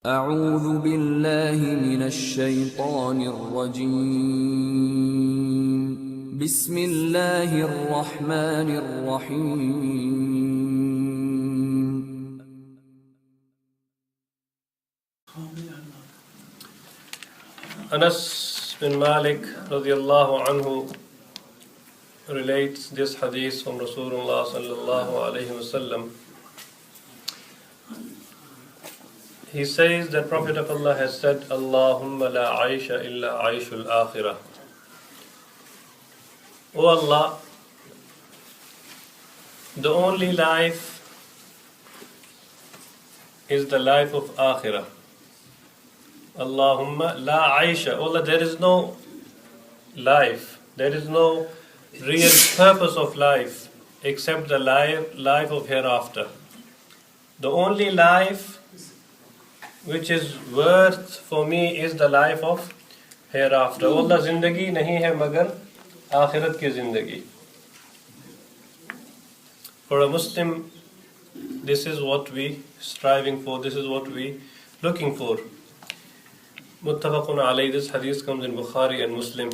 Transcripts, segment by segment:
أعوذ بالله من الشيطان الرجيم بسم الله الرحمن الرحيم Anas bin Malik radiallahu anhu relates this hadith from Rasulullah sallallahu alayhi wasallam. He says that Prophet of Allah has said, Allahumma la aisha illa aishul akhirah. O Allah, the only life is the life of akhirah. Allahumma la aisha. Allah, there is no life. There is no real purpose of life except the life of hereafter. The only life which is worth for me is the life of hereafter. Allah, zindagi nahi hai magar akhirat ki zindagi. For a Muslim, this is what we striving for. This is what we looking for. Muttafaqun alayhi. This hadith comes in Bukhari and Muslim.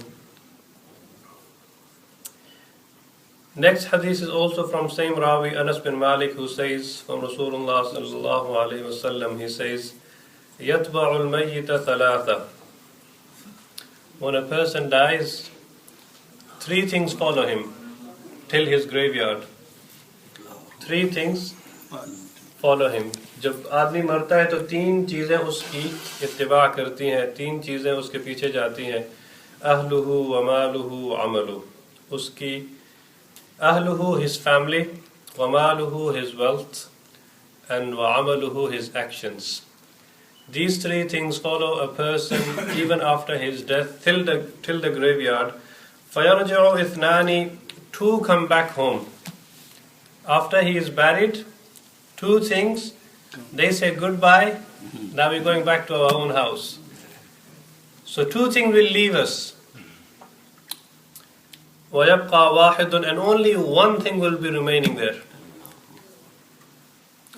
Next hadith is also from same Rawi, Anas bin Malik, who says from Rasulullah sallallahu alayhi wasallam, he says, Yatba'ul mayyita thalatha. When a person dies, three things follow him till his graveyard. Three things follow him. जब आदमी मरता है तो तीन चीज़ें उसकी इत्तिबा करती हैं, तीन चीज़ें उसके पीछे जाती हैं. अहलुहु व मालुहु व अमलु. उसकी अहलुहु his family, व मालुहु his wealth, and व अमलुहु his actions. These three things follow a person even after his death till the graveyard. فَيَرْجِعُ إِثْنَانِ. Two come back home. After he is buried, two things, they say goodbye, now we're going back to our own house. So two things will leave us. وَيَبْقَى وَاحِدٌ. And only one thing will be remaining there.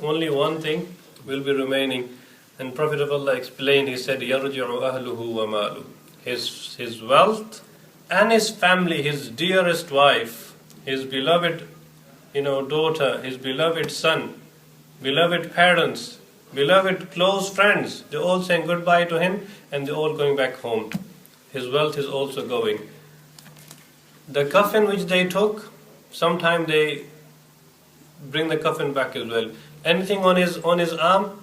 Only one thing will be remaining. And Prophet of Allah explained, he said, يَرْجِعُ أَهْلُهُ وَمَالُهُ. His wealth and his family, his dearest wife, his beloved daughter, his beloved son, beloved parents, beloved close friends, they're all saying goodbye to him and they're all going back home. His wealth is also going. The coffin which they took, sometime they bring the coffin back as well. Anything on his arm,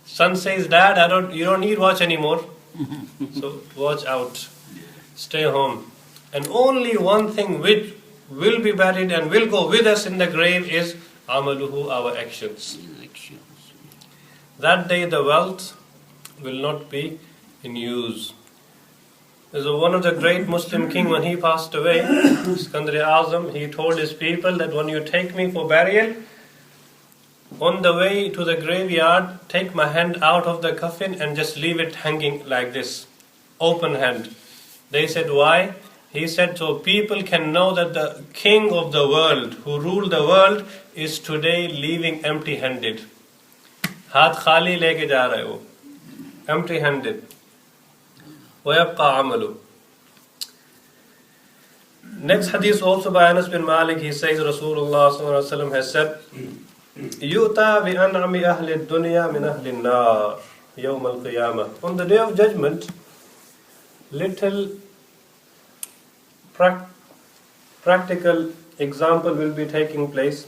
son says, Dad, you don't need watch anymore. So watch out. Stay home. And only one thing which will be buried and will go with us in the grave is amaluhu, our actions. That day the wealth will not be in use. There's one of the great Muslim king, when he passed away, Iskandar-e-Azam, he told his people that when you take me for burial, on the way to the graveyard, take my hand out of the coffin and just leave it hanging like this, open hand. They said, why? He said, so people can know that the king of the world, who ruled the world, is today leaving empty-handed. Haath khali leke ja rahe ho, empty-handed. وَيَبْقَى عَمَلُ. Next hadith also by Anas bin Malik, he says, Rasulullah sallallahu alaihi wasallam has said, يُؤْتَى بِأَنْعَمِ أَهْلِ الدُّنْيَا مِنْ أَهْلِ النَّارِ يَوْمَ الْقِيَامَةِ. On the day of judgment, little practical example will be taking place.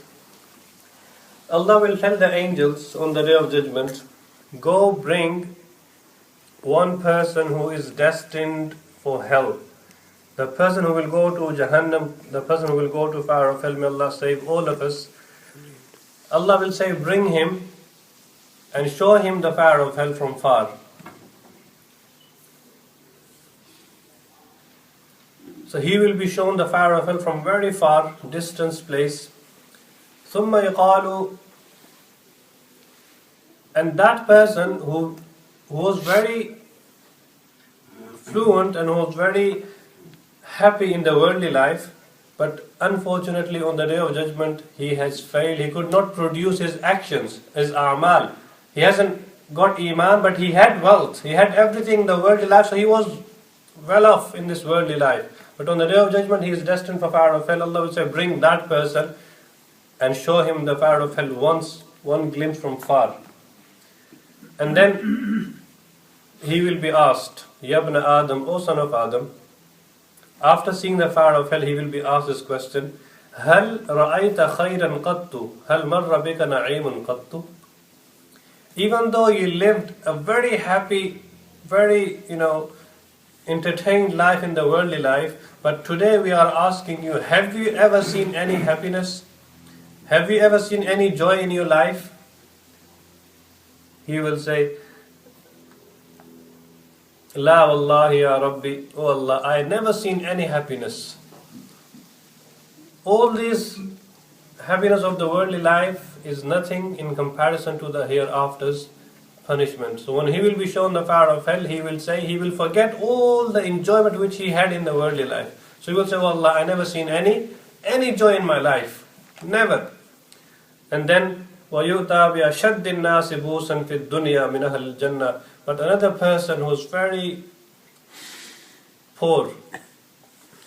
Allah will tell the angels on the day of judgment, go bring one person who is destined for hell. The person who will go to Jahannam, the person who will go to fire of hell, may Allah save all of us. Allah will say, bring him and show him the fire of hell from far. So he will be shown the fire of hell from very far, distant place. ثُمَّ يُقَالُ. And that person who was very fluent and who was very happy in the worldly life, but unfortunately on the day of judgment he has failed. He could not produce his actions, his a'mal. He hasn't got Iman, but he had wealth, he had everything in the worldly life, so he was well off in this worldly life. But on the day of judgment, he is destined for fire of hell. Allah will say, bring that person and show him the fire of hell once, one glimpse from far. And then he will be asked, Ya ibn Adam, O son of Adam, after seeing the fire of hell, he will be asked this question, هل رأيت خيرا قط هل مر بك نعيم قط. Even though you lived a very happy, very, entertained life in the worldly life, but today we are asking you, have you ever seen any happiness? Have you ever seen any joy in your life? He will say, La wallahi ya Rabbi, oh Allah, I had never seen any happiness. All this happiness of the worldly life is nothing in comparison to the hereafter's punishment. So when he will be shown the fire of hell, he will say, he will forget all the enjoyment which he had in the worldly life. So he will say, oh Allah, I never seen any joy in my life. Never. And then, وَيُؤْتَى بِأَشَدِّ النَّاسِ بُوسًا فِي الدُّنْيَا مِنْ أَهْلِ الْجَنَّةِ. But another person who's very poor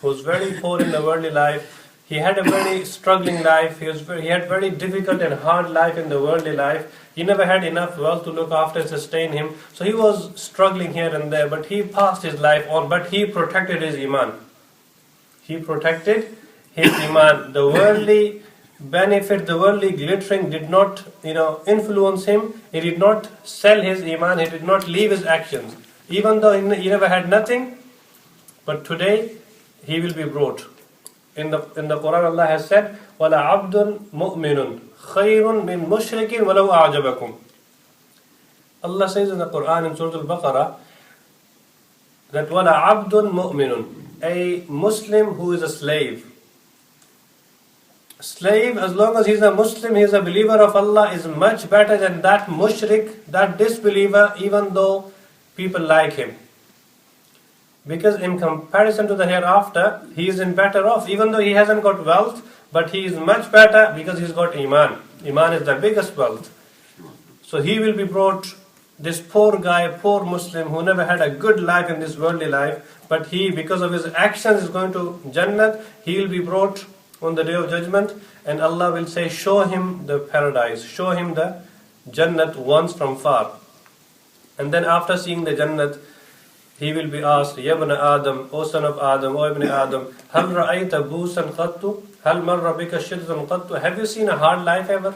in the worldly life, he had a very struggling life, he had very difficult and hard life in the worldly life, he never had enough wealth to look after and sustain him, so he was struggling here and there, but he passed his life on, but he protected his Iman. He protected his Iman. The worldly benefit, the worldly glittering did not, influence him. He did not sell his Iman. He did not leave his actions. Even though he never had nothing, but today he will be brought. In the Quran, Allah has said, "Wala abdun mu'minun khayrun min mushrikin walau a'jabakum." Allah says in the Quran in Surah Al-Baqarah that "Wala abdun mu'minun," a Muslim who is a slave. Slave, as long as he is a Muslim, he is a believer of Allah, is much better than that mushrik, that disbeliever, even though people like him. Because in comparison to the hereafter, he is in better off, even though he hasn't got wealth, but he is much better because he's got Iman. Iman is the biggest wealth. So he will be brought, this poor guy, poor Muslim who never had a good life in this worldly life, but he, because of his actions, is going to Jannat. He will be brought on the day of judgment, and Allah will say, show him the paradise, show him the Jannat once from far. And then after seeing the Jannat, he will be asked, Ya ibn Adam, O son of Adam, O ibn Adam, Hal ra'ayta busan qattu? Hal marra bika shiddan qattu? Have you seen a hard life ever?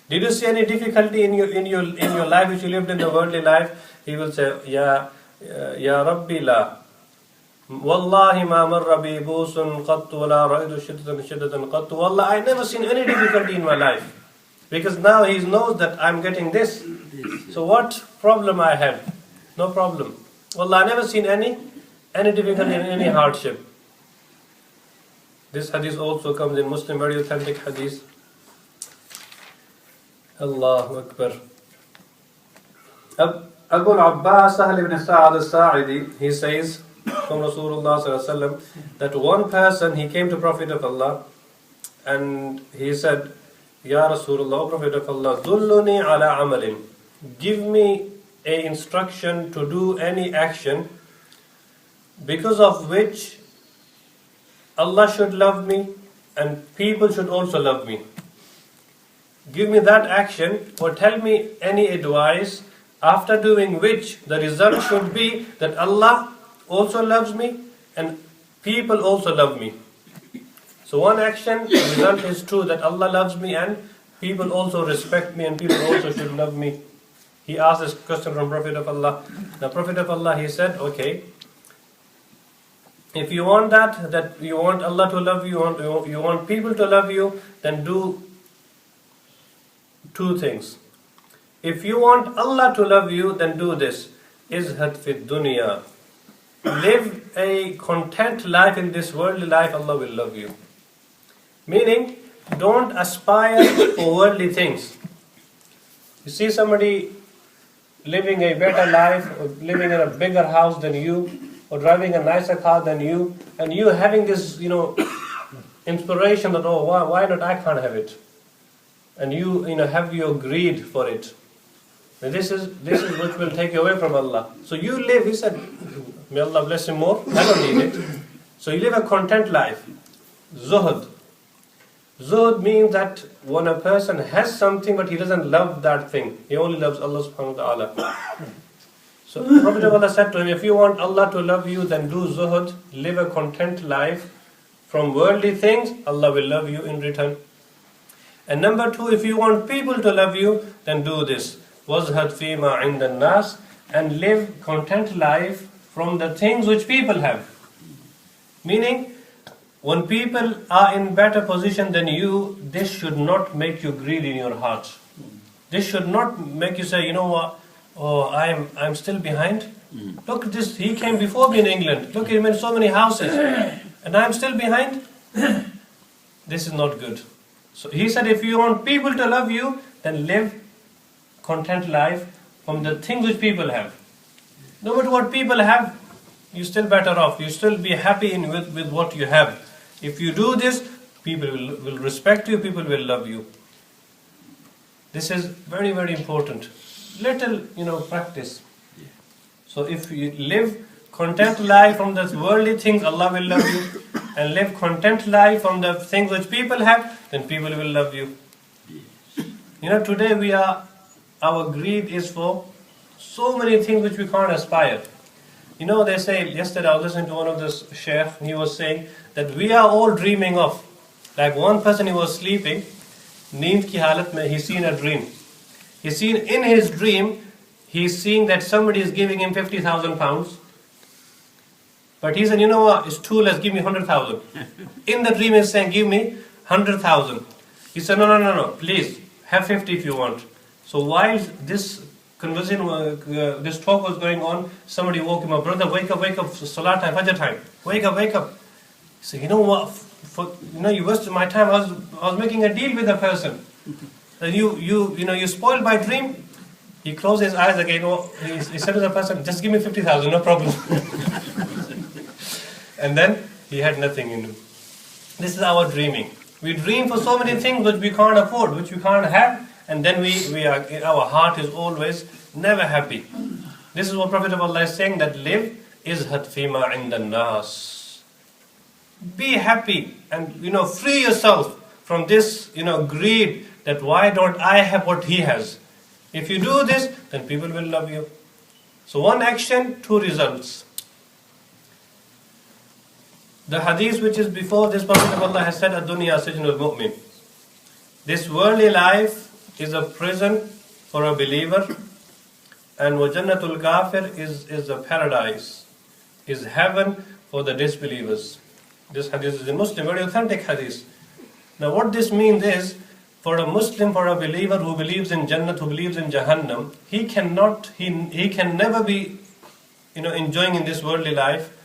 Did you see any difficulty in your life which you lived in the worldly life? He will say, Ya Rabbi la. Wallahi ma marra bi busun qattu wa la ra'aytu shiddan qattu. Wallah, I never seen any difficulty in my life. Because now he knows that I'm getting this. So what problem I had? No problem. Wallah, I never seen any difficulty in any hardship. This hadith also comes in Muslim, very authentic hadith. Allahu Akbar. Abu al-Abbas Sahl ibn Sa'ad al-Sa'idi, he says from Rasulullah sallallahu alaihi wasallam that one person, he came to Prophet of Allah and he said, Ya Rasulullah, Prophet of Allah, Dulluni ala amalin, give me a instruction to do any action because of which Allah should love me and people should also love me. Give me that action, or tell me any advice after doing which the result should be that Allah also loves me and people also love me. So one action, the result is true that Allah loves me and people also respect me and people also should love me. He asked this question from Prophet of Allah. The Prophet of Allah, he said, okay, if you want that you want Allah to love you, you want people to love you, then do two things. If you want Allah to love you, then do this. Izhad fi dunya. Live a content life in this worldly life, Allah will love you. Meaning, don't aspire for worldly things. You see somebody living a better life, or living in a bigger house than you, or driving a nicer car than you, and you having this, inspiration that, oh, why not I can't have it? And you have your greed for it. This is which will take you away from Allah. So you live, he said, may Allah bless him more, I don't need it. So you live a content life. Zuhud. Zuhud means that when a person has something but he doesn't love that thing, he only loves Allah subhanahu wa ta'ala. So Prophet of Allah said to him, if you want Allah to love you, then do zuhud, live a content life from worldly things, Allah will love you in return. And number 2, if you want people to love you, then do this. وَازْهَدْ فِي مَا عِنْدَ النَّاسِ, and live content life from the things which people have. Meaning, when people are in better position than you, this should not make you greedy in your heart. This should not make you say, you know what, oh, I'm still behind. Look at this, he came before me in England. Look at him in so many houses. And I'm still behind. This is not good. So he said, if you want people to love you, then live content life from the things which people have. No matter what people have, you're still better off. You still be happy with what you have. If you do this, people will respect you, people will love you. This is very, very important. Little, practice. So if you live content life from the worldly things, Allah will love you. And live content life from the things which people have, then people will love you. Today our greed is for so many things which we can't aspire. They say, yesterday I was listening to one of the sheikh, he was saying that we are all dreaming of. Like one person, he was sleeping, neend ki halat mein, he's seen a dream. He's seen in his dream, he's seeing that somebody is giving him 50,000 pounds. But he said, you know what, it's too less, give me 100,000. In the dream he's saying, give me 100,000. He said, no, please, have 50 if you want. So while this conversation, this talk was going on, somebody woke him up, brother, wake up, salat time, fajr time, wake up. He said, you know what, you wasted my time, I was making a deal with a person. Then you spoiled my dream. He closed his eyes again, he said to the person, just give me 50,000, no problem. And then he had nothing in him. This is our dreaming. We dream for so many things which we can't afford, which we can't have, and then our heart is always never happy. This is what Prophet of Allah is saying, that live izhad fima inda nas. Be happy and free yourself from this greed, that why don't I have what he has. If you do this, then people will love you. So one action, 2 results. The hadith which is before this, Prophet of Allah has said, ad-dunya sijnul mu'min. This worldly life is a prison for a believer, and wajannatul kafir is a paradise, is heaven for the disbelievers. This hadith is a Muslim, very authentic hadith. Now what this means is, for a Muslim, for a believer who believes in Jannah, who believes in Jahannam, he can never be enjoying in this worldly life,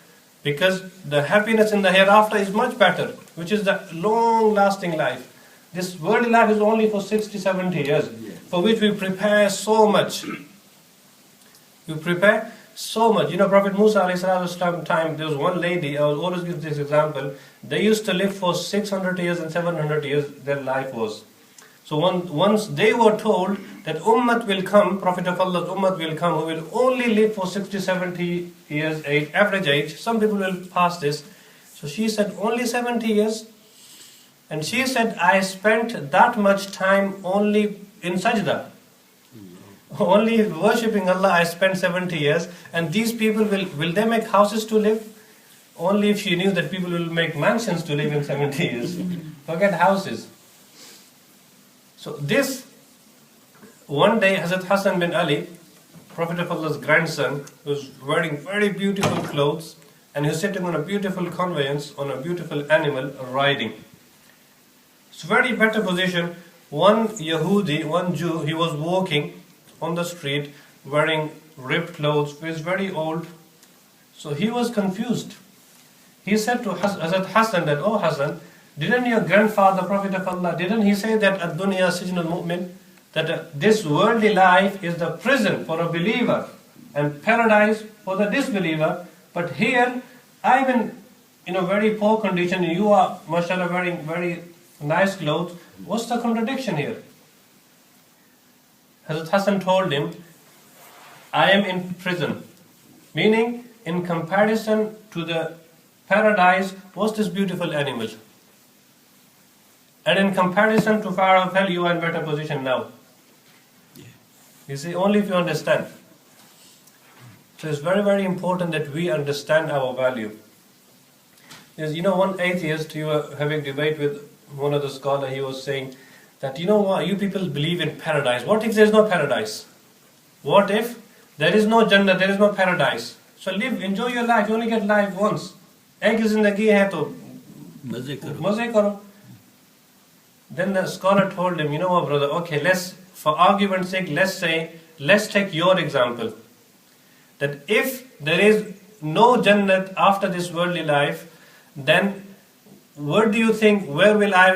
because the happiness in the hereafter is much better, which is the long-lasting life. This worldly life is only for 60, 70 years, for which we prepare so much. We prepare so much. Prophet Musa ﷺ time, there was one lady, I will always give this example, they used to live for 600 years and 700 years, their life was. So once they were told that Ummat will come, Prophet of Allah's Ummat will come, who will only live for 60, 70 years age, average age, some people will pass this. So she said, only 70 years? And she said, I spent that much time only in sajda. Only worshipping Allah, I spent 70 years. And these people, will they make houses to live? Only if she knew that people will make mansions to live in 70 years. Forget houses. So this, one day Hazrat Hassan bin Ali, Prophet of Allah's grandson, was wearing very beautiful clothes, and he was sitting on a beautiful conveyance, on a beautiful animal, riding. It's a very better position. One Yahudi, one Jew, he was walking on the street, wearing ripped clothes, he was very old. So he was confused. He said to Hazrat Hassan that, oh Hassan, didn't your grandfather, Prophet of Allah, didn't he say that ad-dunya sijnul mu'min? That this worldly life is the prison for a believer and paradise for the disbeliever. But here, I'm in a very poor condition, you are, mashallah, wearing very nice clothes. What's the contradiction here? Hazrat Hassan told him I am in prison. Meaning, in comparison to the paradise, what's this beautiful animal? And in comparison to fire of hell, you are in better position now. You see, only if you understand. So it's very, very important that we understand our value. There's, one atheist, you were having debate with one of the scholars, he was saying that, you people believe in paradise. What if there's no paradise? What if there is no Jannah, there is no paradise? So live, enjoy your life, you only get life once. Ek zindagi hai to maze karo. Then the scholar told him, brother, okay, for argument's sake, let's take your example. That if there is no Jannat after this worldly life, then what do you think, where will I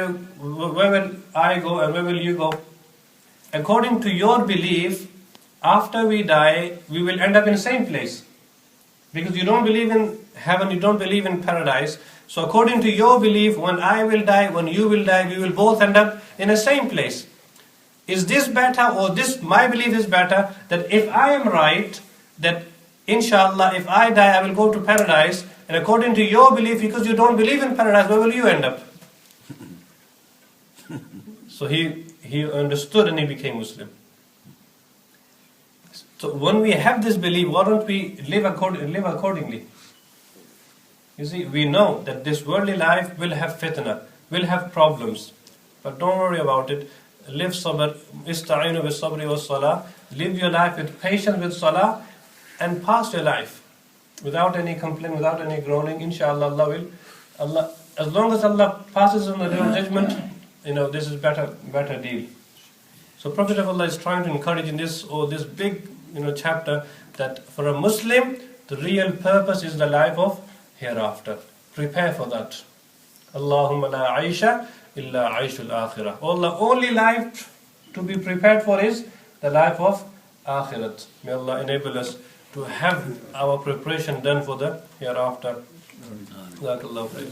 go and where will you go? According to your belief, after we die, we will end up in the same place. Because you don't believe in heaven, you don't believe in paradise. So according to your belief, when I will die, when you will die, we will both end up in the same place. Is this better, or my belief is better, that if I am right, that inshallah, if I die, I will go to paradise, and according to your belief, because you don't believe in paradise, where will you end up? So he understood and he became Muslim. So when we have this belief, why don't we live accordingly? You see, we know that this worldly life will have fitna, will have problems. But don't worry about it. Live sabr, ista'inu bis sabri was salah. Live your life with patience with salah, and pass your life without any complaint, without any groaning. Inshallah, Allah, as long as Allah passes on the day of judgment, this is better deal. So Prophet of Allah is trying to encourage in this big chapter that for a Muslim, the real purpose is the life of hereafter. Prepare for that. Allahumma la aisha illa aishul akhirah. The only life to be prepared for is the life of akhirat. May Allah enable us to have our preparation done for the hereafter. Jazakallahu khairan.